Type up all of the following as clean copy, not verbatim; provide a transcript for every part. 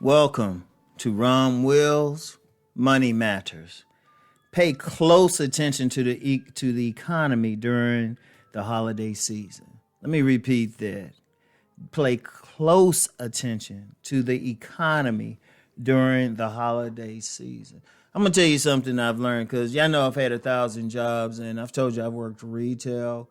Welcome to Rom Wills, Money Matters. Pay close attention to the economy during the holiday season. Let me repeat that. Pay close attention to the economy during the holiday season. I'm going to tell you something I've learned because y'all know I've had 1,000 jobs and I've told you I've worked retail.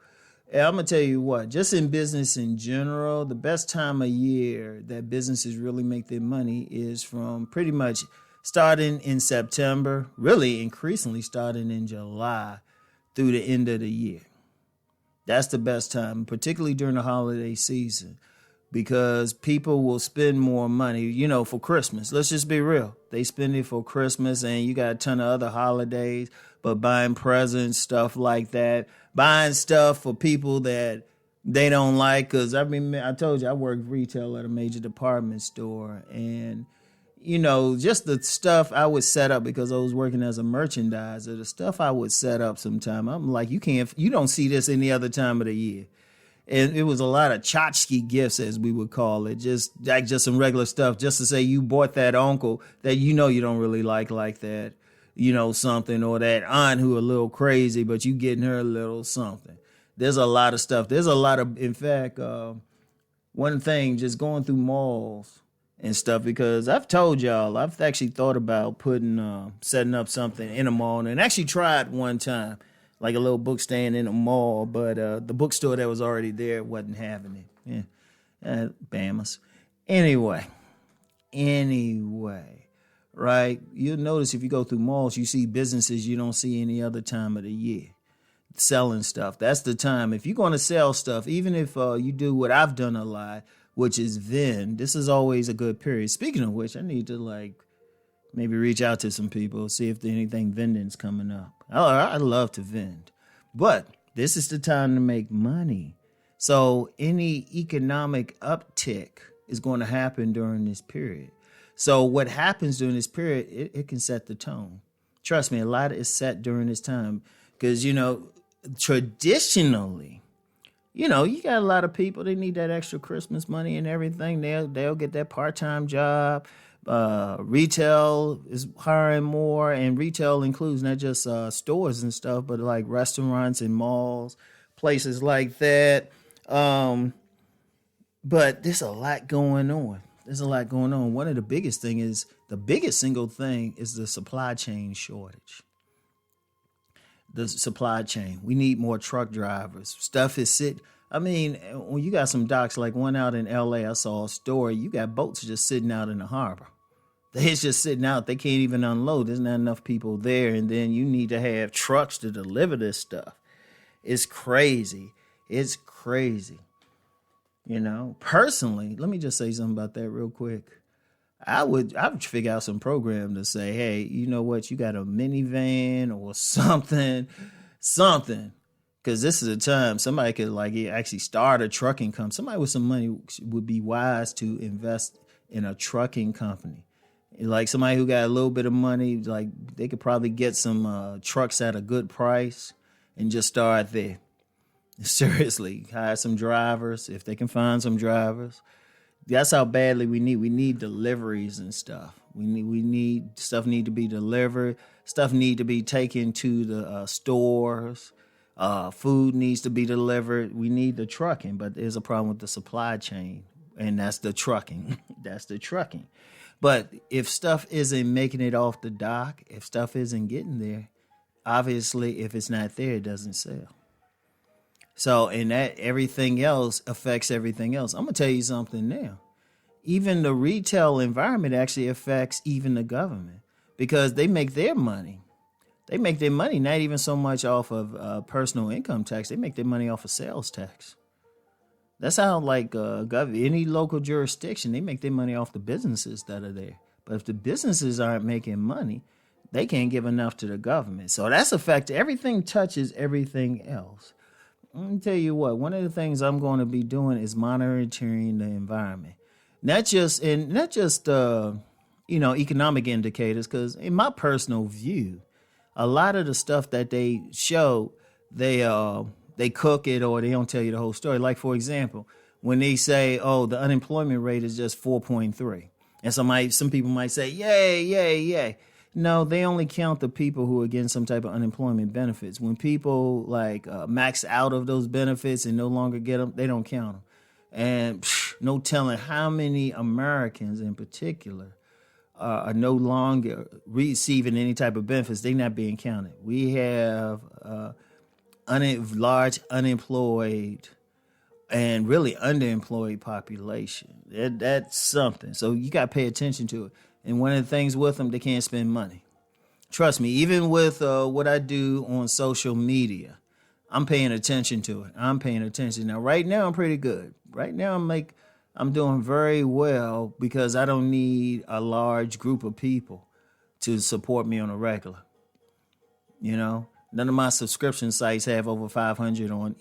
And I'm going to tell you what, just in business in general, the best time of year that businesses really make their money is from pretty much starting in September, really increasingly starting in July through the end of the year. That's the best time, particularly during the holiday season, because people will spend more money, for Christmas. Let's just be real. They spend it for Christmas, and you got a ton of other holidays, but buying presents, stuff like that, buying stuff for people that they don't like. Because I told you I worked retail at a major department store, and just the stuff I would set up because I was working as a merchandiser, the stuff I would set up sometime, I'm like, you don't see this any other time of the year. And it was a lot of tchotchke gifts, as we would call it, just some regular stuff, just to say you bought that uncle that you don't really like that, something, or that aunt who a little crazy, but you getting her a little something. There's a lot of stuff. There's a lot of, in fact, one thing, just going through malls and stuff, because I've told y'all, I've actually thought about setting up something in a mall, and actually tried one time, like a little book stand in a mall, but the bookstore that was already there wasn't having it. Yeah, Bamas. Anyway, right? You'll notice if you go through malls, you see businesses you don't see any other time of the year selling stuff. That's the time. If you're going to sell stuff, even if you do what I've done a lot, which is vend, this is always a good period. Speaking of which, I need to maybe reach out to some people, see if anything vending's coming up. I love to vend, but this is the time to make money. So any economic uptick is going to happen during this period. So what happens during this period, it can set the tone. Trust me, a lot is set during this time because, traditionally, you got a lot of people, they need that extra Christmas money and everything. They'll get that part-time job. Retail is hiring more, and retail includes not just stores and stuff, but like restaurants and malls, places like that. But there's a lot going on. One of the biggest single thing is the supply chain shortage. The supply chain. We need more truck drivers. Stuff is sitting. When you got some docks, like one out in LA, I saw a story. You got boats just sitting out in the harbor. It's just sitting out. They can't even unload. There's not enough people there. And then you need to have trucks to deliver this stuff. It's crazy. Personally, let me just say something about that real quick. I would figure out some program to say, hey, you know what? You got a minivan or something. Because this is a time somebody could actually start a trucking company. Somebody with some money would be wise to invest in a trucking company. Like somebody who got a little bit of money, like they could probably get some trucks at a good price and just start there. Seriously, hire some drivers if they can find some drivers. That's how badly we need deliveries and stuff. We need stuff need to be delivered. Stuff need to be taken to the stores. Food needs to be delivered. We need the trucking, but there's a problem with the supply chain, and that's the trucking. But if stuff isn't making it off the dock, if stuff isn't getting there, obviously, if it's not there, it doesn't sell. So, and that everything else affects everything else. I'm going to tell you something now. Even the retail environment actually affects even the government because they make their money. They make their money not even so much off of personal income tax. They make their money off of sales tax. That's how, any local jurisdiction, they make their money off the businesses that are there. But if the businesses aren't making money, they can't give enough to the government. So that's everything touches everything else. Let me tell you what, one of the things I'm going to be doing is monitoring the environment. Not just economic indicators, because in my personal view, a lot of the stuff that they show, they cook it or they don't tell you the whole story. Like, for example, when they say, the unemployment rate is just 4.3. And some people might say, yay, yay, yay. No, they only count the people who are getting some type of unemployment benefits. When people like max out of those benefits and no longer get them, they don't count them. And no telling how many Americans in particular are no longer receiving any type of benefits. They're not being counted. We have large unemployed and really underemployed population. That's something. So you got to pay attention to it. And one of the things with them, they can't spend money. Trust me, even with what I do on social media, I'm paying attention to it. I'm paying attention. Now, right now, I'm pretty good. Right now, I'm doing very well because I don't need a large group of people to support me on a regular. You know, none of my subscription sites have over 500 on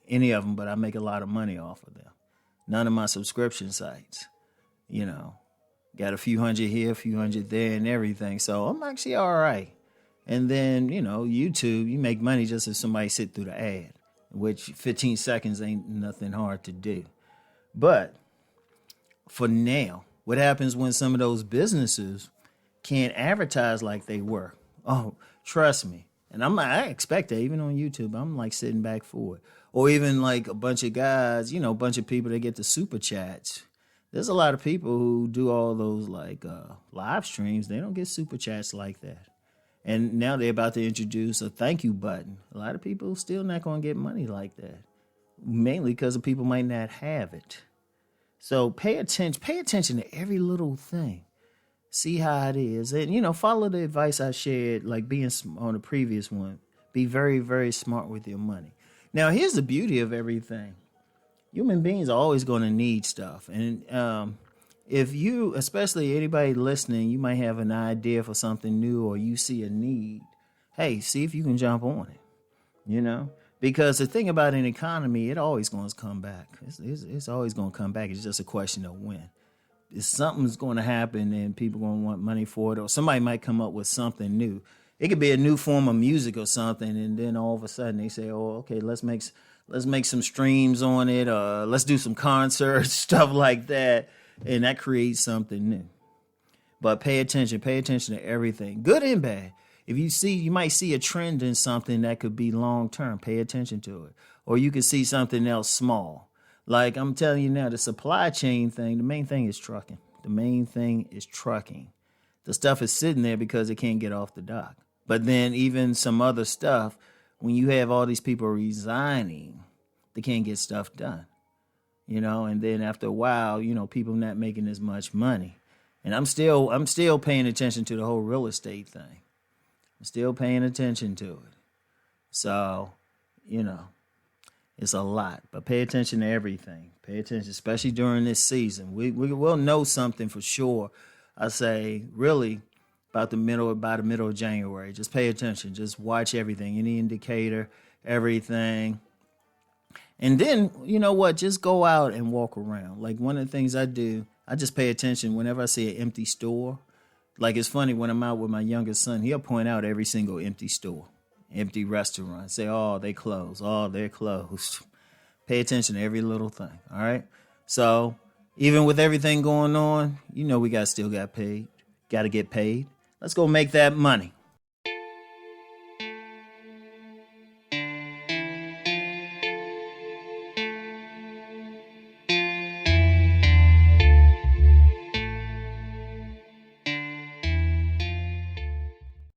any of them, but I make a lot of money off of them. None of my subscription sites, you know, got a few hundred here, a few hundred there and everything. So I'm actually all right. And then, you know, YouTube, you make money just if somebody sit through the ad, which 15 seconds ain't nothing hard to do. But for now, what happens when some of those businesses can't advertise like they were? Oh, trust me. And I expect that even on YouTube, I'm like sitting back for it. Or even like a bunch of guys, you know, a bunch of people that get the super chats. There's a lot of people who do all those like live streams. They don't get super chats like that. And now they're about to introduce a thank you button. A lot of people still not going to get money like that, mainly because the people might not have it. So pay attention. Pay attention to every little thing. See how it is. And, you know, follow the advice I shared, like being on the previous one. Be very, very smart with your money. Now, here's the beauty of everything. Human beings are always going to need stuff. And if you, especially anybody listening, you might have an idea for something new or you see a need. Hey, see if you can jump on it, you know? Because the thing about an economy, it always going to come back. It's always going to come back. It's just a question of when. If something's going to happen and people going to want money for it, or somebody might come up with something new. It could be a new form of music or something, and then all of a sudden they say, oh, okay, let's make some streams on it, let's do some concerts, stuff like that, and that creates something new. But pay attention to everything, good and bad. If you might see a trend in something that could be long term, pay attention to it. Or you could see something else small. Like I'm telling you now, the supply chain thing, the main thing is trucking. The main thing is trucking. The stuff is sitting there because it can't get off the dock. But then even some other stuff, when you have all these people resigning, they can't get stuff done. You know, and then after a while, you know, people not making as much money. And I'm still paying attention to the whole real estate thing. I'm still paying attention to it. So, you know, it's a lot. But pay attention to everything. Pay attention, especially during this season. We will know something for sure. I say really by the middle of January. Just pay attention. Just watch everything, any indicator, everything. And then, you know what, just go out and walk around. Like one of the things I do, I just pay attention whenever I see an empty store. Like it's funny when I'm out with my youngest son, he'll point out every single empty store, empty restaurant. Say, oh, they closed. Oh, they're closed. Pay attention to every little thing, all right? So even with everything going on, you know we still got paid. Got to get paid. Let's go make that money.